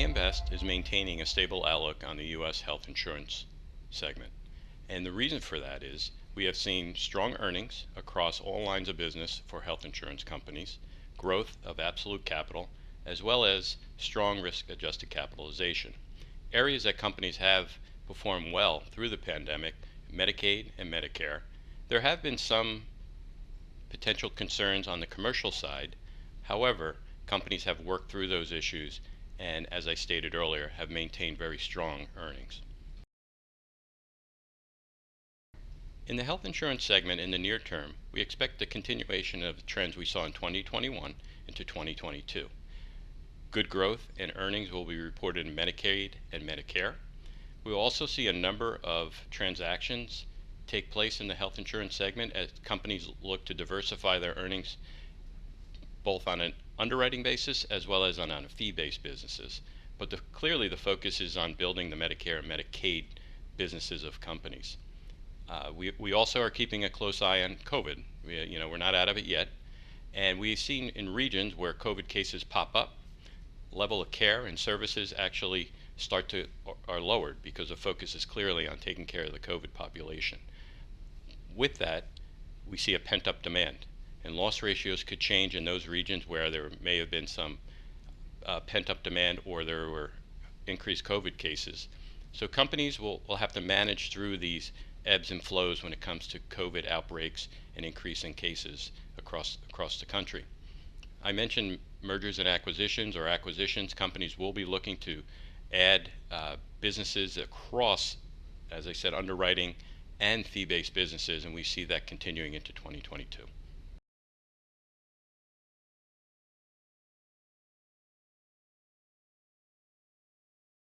AM Best is maintaining a stable outlook on the U.S. health insurance segment. And the reason for that is we have seen strong earnings across all lines of business for health insurance companies, growth of absolute capital, as well as strong risk-adjusted capitalization. Areas that companies have performed well through the pandemic, Medicaid and Medicare. There have been some potential concerns on the commercial side. However, companies have worked through those issues and, as I stated earlier, have maintained very strong earnings. In the health insurance segment in the near term, we expect the continuation of the trends we saw in 2021 into 2022. Good growth and earnings will be reported in Medicaid and Medicare. We will also see a number of transactions take place in the health insurance segment as companies look to diversify their earnings both on an underwriting basis as well as on a fee-based businesses. But clearly the focus is on building the Medicare and Medicaid businesses of companies. We also are keeping a close eye on COVID. We're not out of it yet. And we've seen in regions where COVID cases pop up, level of care and services actually are lowered because the focus is clearly on taking care of the COVID population. With that, we see a pent-up demand, and loss ratios could change in those regions where there may have been some pent-up demand or there were increased COVID cases. So companies will have to manage through these ebbs and flows when it comes to COVID outbreaks and increasing cases across the country. I mentioned mergers and acquisitions or acquisitions. Companies will be looking to add businesses across, as I said, underwriting and fee-based businesses, and we see that continuing into 2022.